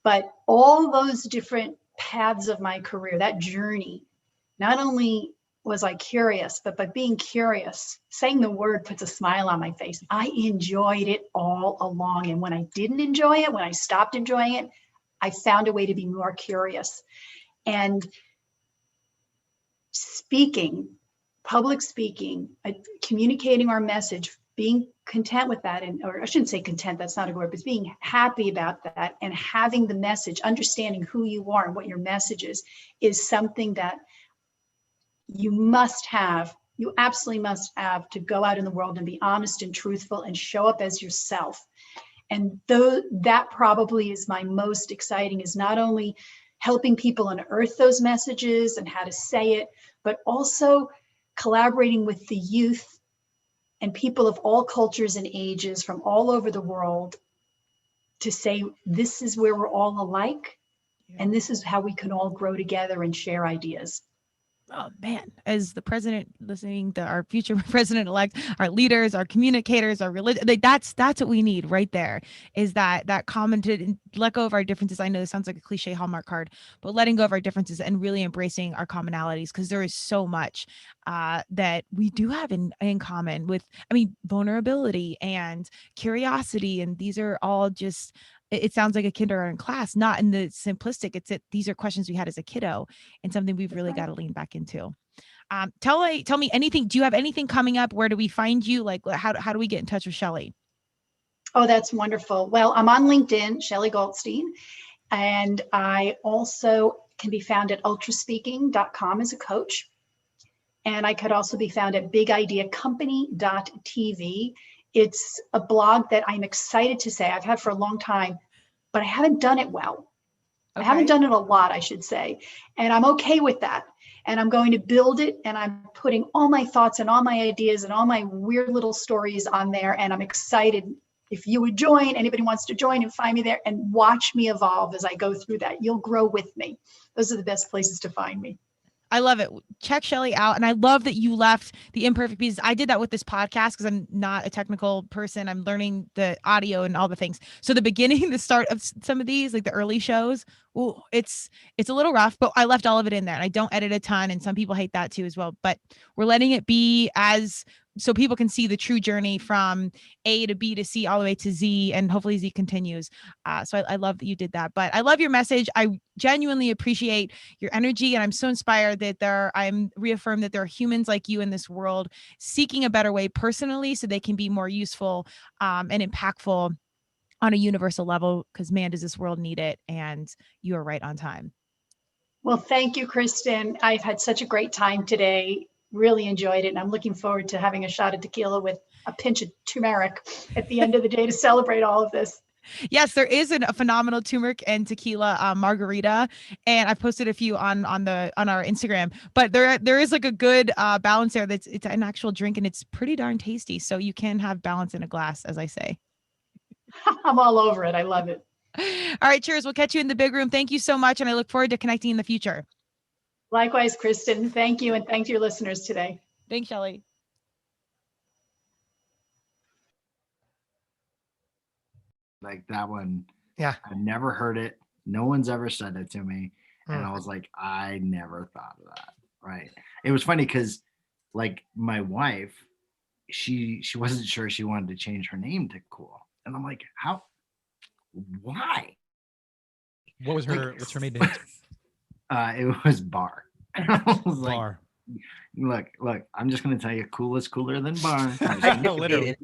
but all those different paths of my career, that journey, not only was I curious, but by being curious, saying the word puts a smile on my face. I enjoyed it all along. And when I didn't enjoy it, when I stopped enjoying it, I found a way to be more curious. And speaking, public speaking, communicating our message, being content with that, or I shouldn't say content, that's not a word, but being happy about that, and having the message, understanding who you are and what your message is something that you must have, you absolutely must have, to go out in the world and be honest and truthful and show up as yourself. And though that probably is my most exciting, is not only helping people unearth those messages and how to say it, but also collaborating with the youth and people of all cultures and ages from all over the world to say, this is where we're all alike, and this is how we can all grow together and share ideas. Oh man, as the president listening to our future president-elect, our leaders, our communicators, our religion, that's what we need right there, is that commented and let go of our differences. I know this sounds like a cliche Hallmark card, but letting go of our differences and really embracing our commonalities, because there is so much that we do have in common with, vulnerability and curiosity. And these are all just, it sounds like a kindergarten class, not in the simplistic. These are questions we had as a kiddo, and something we've really got to lean back into. Tell me anything. Do you have anything coming up? Where do we find you? Like, how do we get in touch with Shelley? Oh, that's wonderful. Well, I'm on LinkedIn, Shelley Goldstein, and I also can be found at ultraspeaking.com as a coach. And I could also be found at bigideacompany.tv. It's a blog that I'm excited to say I've had for a long time, but I haven't done it well. Okay. I haven't done it a lot, I should say. And I'm okay with that. and I'm going to build it, and I'm putting all my thoughts and all my ideas and all my weird little stories on there, and I'm excited. If you would join, anybody wants to join and find me there and watch me evolve as I go through that. You'll grow with me. Those are the best places to find me. I love it. Check Shelley out. And I love that you left the imperfect pieces. I did that with this podcast because I'm not a technical person. I'm learning the audio and all the things. So the beginning, the start of some of these, like the early shows, ooh, it's a little rough, but I left all of it in there, and I don't edit a ton. And some people hate that too as well, but we're letting it be as so people can see the true journey from A to B to C all the way to Z, and hopefully Z continues. So I love that you did that, but I love your message. I genuinely appreciate your energy, and I'm so inspired that I'm reaffirmed that there are humans like you in this world seeking a better way personally so they can be more useful and impactful on a universal level, because man, does this world need it. And you are right on time. Well, thank you, Kristen. I've had such a great time today. Really enjoyed it. And I'm looking forward to having a shot of tequila with a pinch of turmeric at the end of the day to celebrate all of this. Yes, there is a phenomenal turmeric and tequila margarita, and I posted a few on our Instagram. But there is like a good balance there. It's an actual drink, and it's pretty darn tasty. So you can have balance in a glass, as I say. I'm all over it. I love it. All right, cheers. We'll catch you in the big room. Thank you so much, and I look forward to connecting in the future. Likewise, Kristen. Thank you, and thank your listeners today. Thanks, Shelley. Like that one. Yeah. I've never heard it. No one's ever said it to me. And I was like, I never thought of that. Right. It was funny because like my wife, she wasn't sure she wanted to change her name to Cool. And I'm like, why? What's her maiden name? It was Bar. I was Bar. Like, look, I'm just gonna tell you, Cool is cooler than Bar. I know, literally.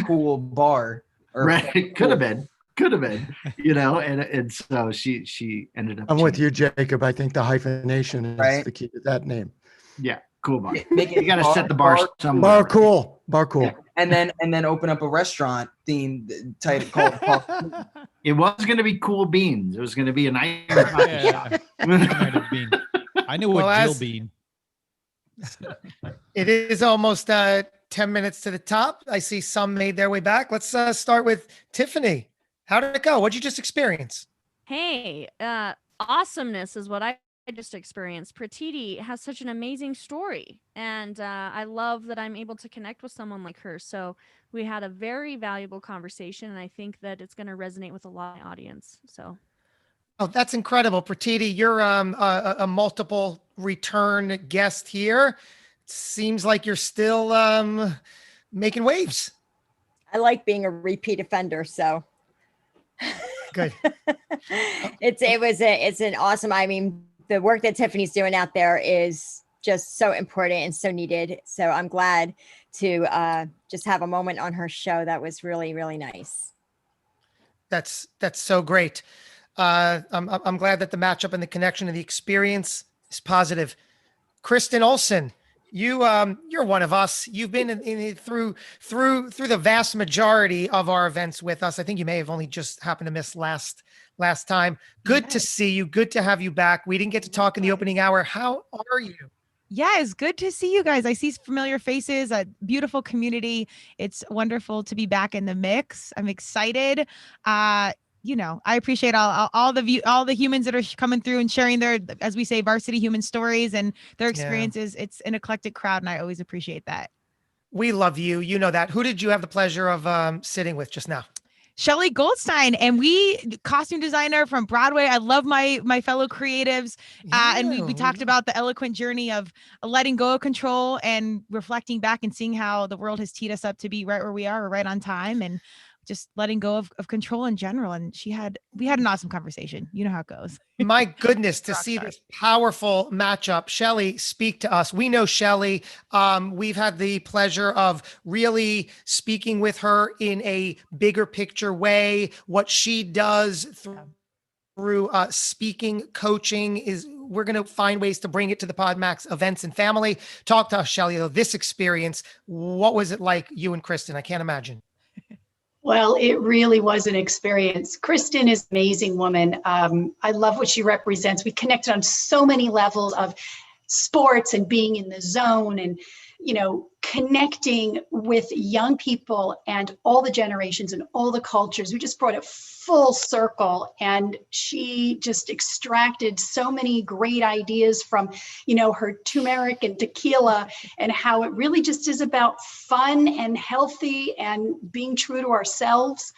Cool Bar. Right. Could have been, you know, and so she ended up. I'm with you, Jacob. I think the hyphenation is the key to that name. Yeah. Cool Bar. Make it You got to set the bar somewhere. Bar cool. Bar cool. Yeah. And then open up a restaurant themed title called It was going to be Cool Beans. It was going to be an Irish Yeah. Might have been. I knew what Jill Bean. It is almost 10 minutes to the top. I see some made their way back. Let's start with Tiffany. How did it go? What'd you just experience? Hey, awesomeness is what I just experienced. Pratiti has such an amazing story, and I love that I'm able to connect with someone like her. So we had a very valuable conversation, and I think that it's going to resonate with a lot of my audience. So. Oh, that's incredible. Pratiti, you're a multiple return guest here. Seems like you're still making waves. I like being a repeat offender, so good. It's an awesome. I mean, the work that Tiffany's doing out there is just so important and so needed. So I'm glad to just have a moment on her show. That was really, really nice. That's so great. I'm glad that the matchup and the connection and the experience is positive. Kristen Olson, you're one of us. You've been in through the vast majority of our events with us. I think you may have only just happened to miss last time. Good to see you. Good to have you back. We didn't get to talk in the opening hour. How are you? Yeah, it's good to see you guys. I see familiar faces, a beautiful community. It's wonderful to be back in the mix. I'm excited. You know, I appreciate all the humans that are coming through and sharing their, as we say, varsity human stories and their experiences. Yeah. It's an eclectic crowd, and I always appreciate that. We love you. You know that. Who did you have the pleasure of sitting with just now? Shelley Goldstein, and costume designer from Broadway. I love my fellow creatives. And we talked about the eloquent journey of letting go of control and reflecting back and seeing how the world has teed us up to be right where we are, or right on time, and just letting go of control in general. And we had an awesome conversation. You know how it goes. My goodness, to see this powerful matchup. Shelley, speak to us. We know Shelley. We've had the pleasure of really speaking with her in a bigger picture way. What she does through speaking, coaching we're going to find ways to bring it to the PodMax events and family. Talk to us, Shelley, though. This experience, what was it like, you and Kristen? I can't imagine. Well, it really was an experience. Kristen is an amazing woman. I love what she represents. We connected on so many levels of sports and being in the zone and, connecting with young people and all the generations and all the cultures. We just brought it full circle, and she just extracted so many great ideas from, her turmeric and tequila, and how it really just is about fun and healthy and being true to ourselves.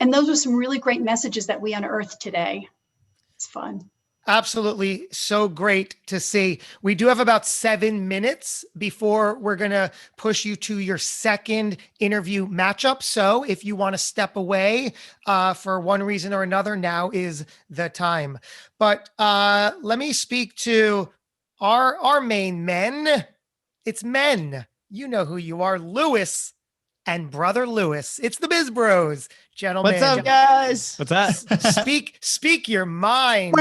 And those are some really great messages that we unearthed today. It's fun. Absolutely. So great to see. We do have about 7 minutes before we're going to push you to your second interview matchup. So if you want to step away for one reason or another, now is the time. But let me speak to our main men. It's men. You know who you are, Lewis and Brother Lewis. It's the Biz Bros, gentlemen. What's up, guys? What's that? Speak your mind.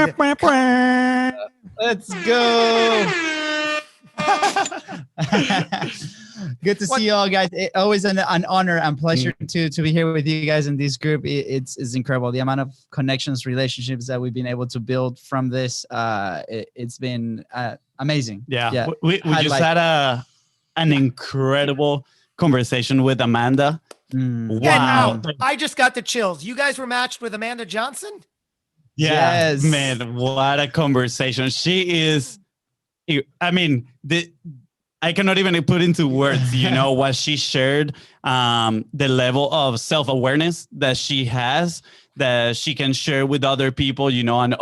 Let's go. Good to see you all, guys. Always an honor and pleasure to be here with you guys in this group. It's incredible. The amount of connections, relationships that we've been able to build from this. It's been amazing. Yeah. We just had an incredible conversation with Amanda. Wow. I just got the chills. You guys were matched with Amanda Johnson? Yeah, Yes. man, what a conversation. She is, I mean, I cannot even put into words, what she shared, the level of self-awareness that she has, that she can share with other people, and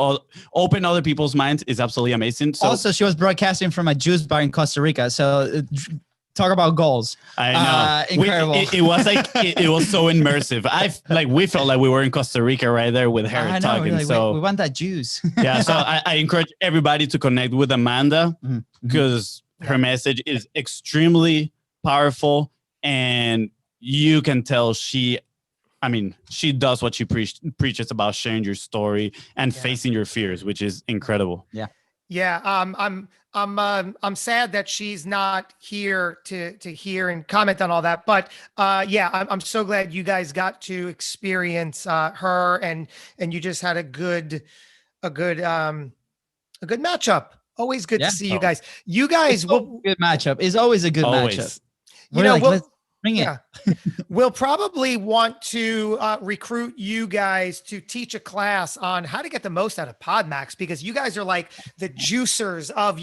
open other people's minds is absolutely amazing. So, also, she was broadcasting from a juice bar in Costa Rica. So talk about goals. I know. Incredible. It was like, it was so immersive. We felt like we were in Costa Rica right there with her talking. We want that juice. Yeah. So I encourage everybody to connect with Amanda because her message is extremely powerful, and you can tell she does what she preaches about, sharing your story and facing your fears, which is incredible. Yeah. Yeah. I'm sad that she's not here to hear and comment on all that, but I'm so glad you guys got to experience her and you just had a good matchup. Always good to see you guys. You guys will good matchup. It's always a good matchup. Let's bring it. We'll probably want to recruit you guys to teach a class on how to get the most out of PodMax, because you guys are like the juicers of,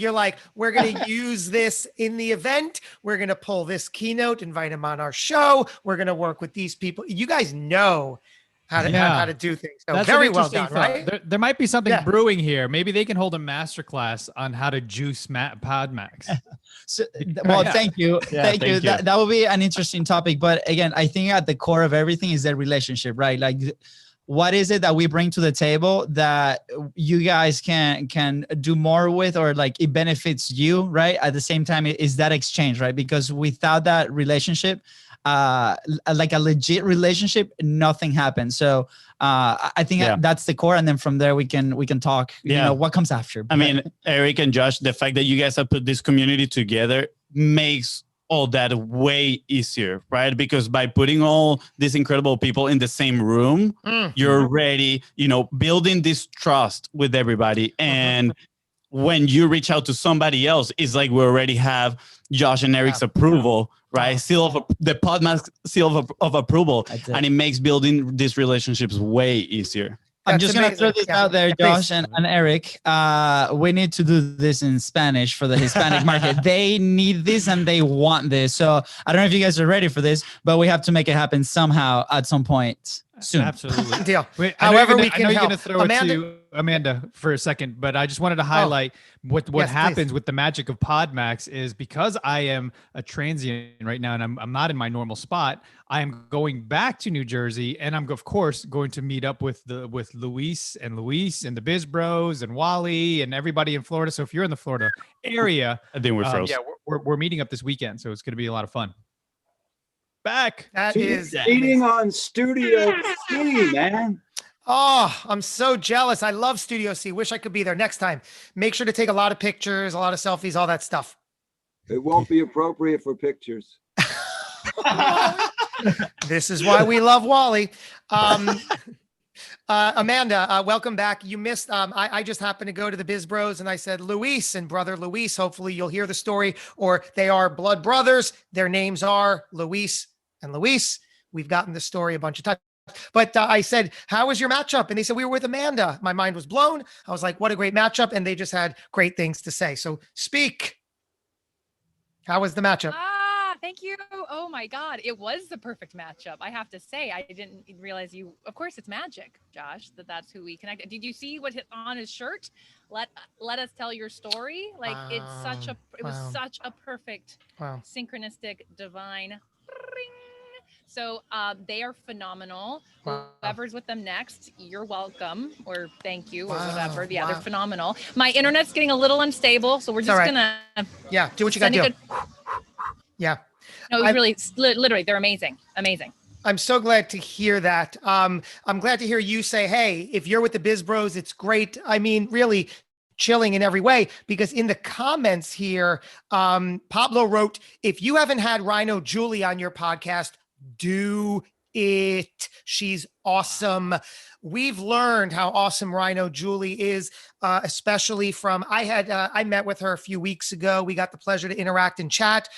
we're going to use this in the event. We're going to pull this keynote, invite them on our show. We're going to work with these people. You guys know how to do things. So that's very well done, right? There might be something brewing here. Maybe they can hold a masterclass on how to juice PodMax. Thank you. Thank you. That will be an interesting topic. But again, I think at the core of everything is the relationship, right? Like, what is it that we bring to the table that you guys can do more with, or like it benefits you, right? At the same time, is that exchange, right? Because without that relationship, like a legit relationship, nothing happens. So I think that's the core, and then from there we can talk what comes after. I mean, Eric and Josh, the fact that you guys have put this community together makes all that way easier, right? Because by putting all these incredible people in the same room, you're already building this trust with everybody. And when you reach out to somebody else, it's like we already have Josh and Eric's approval, right? The PodMax seal of approval, and it makes building these relationships way easier. I'm just going to throw this out there, Josh and Eric. We need to do this in Spanish for the Hispanic market. They need this and they want this. So I don't know if you guys are ready for this, but we have to make it happen somehow at some point soon. Absolutely. Deal. Wait, However, we I can know you're help. going to throw it to Amanda for a second, but I just wanted to highlight what happens with the magic of PodMax is, because I am a transient right now and I'm not in my normal spot. I am going back to New Jersey, and I'm of course going to meet up with Luis and the Biz Bros and Wally and everybody in Florida. So if you're in the Florida area, I think we're frozen. Yeah, we're meeting up this weekend, so it's going to be a lot of fun. Back. That is eating on Studio C, man. Oh, I'm so jealous. I love Studio C. Wish I could be there next time. Make sure to take a lot of pictures, a lot of selfies, all that stuff. It won't be appropriate for pictures. This is why we love Wally. Amanda, welcome back. You missed, I just happened to go to the Biz Bros and I said, Luis and brother Luis, hopefully you'll hear the story, or they are blood brothers. Their names are Luis and Luis. We've gotten the story a bunch of times. But I said, how was your matchup? And they said, we were with Amanda. My mind was blown. I was like, what a great matchup. And they just had great things to say. So speak. How was the matchup? Thank you. Oh my God. It was the perfect matchup. I have to say, I didn't realize you, of course it's magic, Josh, that's who we connected. Did you see what on his shirt? Let us tell your story. Like it was such a perfect, synchronistic, divine. So they are phenomenal. Whoever's with them next, you're welcome, or thank you, or whatever. Yeah, they're phenomenal. My internet's getting a little unstable, so we're just gonna do what you gotta do. Yeah. No, it was really, literally, they're amazing. Amazing. I'm so glad to hear that. I'm glad to hear you say, hey, if you're with the Biz Bros, it's great. I mean, really chilling in every way, because in the comments here, Pablo wrote, if you haven't had Rhino Julie on your podcast, do it. She's awesome. We've learned how awesome Rhino Julie is, especially from, I met with her a few weeks ago. We got the pleasure to interact and chat.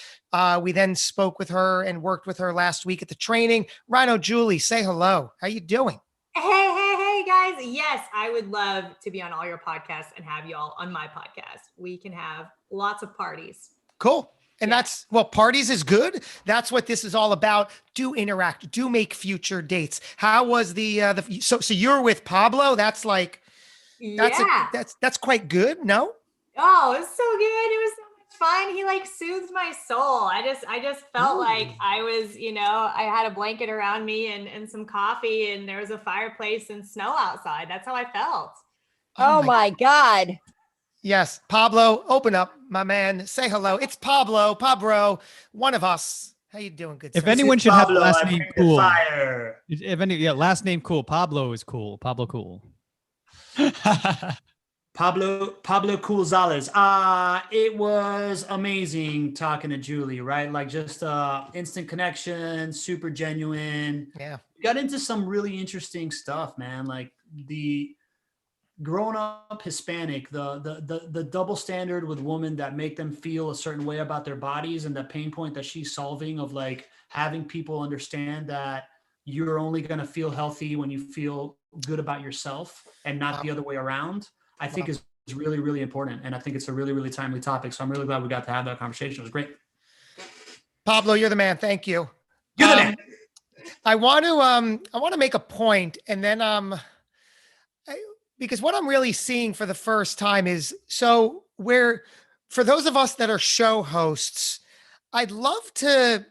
We then spoke with her and worked with her last week at the training. Rhino Julie, say hello. How you doing? Hey, guys. Yes, I would love to be on all your podcasts and have you all on my podcast. We can have lots of parties. Cool. And that's, parties is good. That's what this is all about. Do interact, do make future dates. How was so you're with Pablo? That's like, that's quite good. No? Oh, it's so good. It was so much fun. He like soothed my soul. I just felt like I was, I had a blanket around me and some coffee and there was a fireplace and snow outside. That's how I felt. Oh my God. Yes. Pablo, open up, my man. Say hello. It's Pablo, one of us. How you doing, good If sir? anyone should have Pablo, last I name bring the cool. fire. Last name cool. Pablo is cool. Pablo cool. Pablo Coolzales. It was amazing talking to Julie, right? Like just instant connection, super genuine. Yeah. Got into some really interesting stuff, man. Like the grown up Hispanic, the double standard with women that make them feel a certain way about their bodies, and the pain point that she's solving of like having people understand that you're only going to feel healthy when you feel good about yourself and not the other way around, I think is really, really important. And I think it's a really, really timely topic. So I'm really glad we got to have that conversation. It was great. Pablo, you're the man. Thank you. You're the man. I want to make a point, and then because what I'm really seeing for the first time is, so for those of us that are show hosts, I'd love to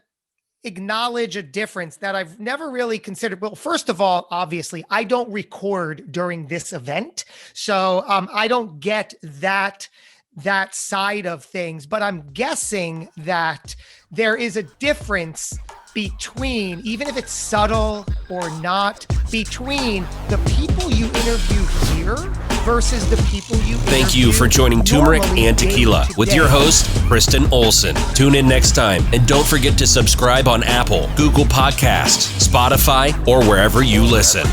acknowledge a difference that I've never really considered. Well, first of all, obviously, I don't record during this event, so I don't get that side of things, but I'm guessing that there is a difference between, even if it's subtle or not, between the people you interview here versus the people you Thank you for joining Turmeric and Tequila with your host, Kristen Olson. Tune in next time, and don't forget to subscribe on Apple, Google Podcasts, Spotify, or wherever you listen.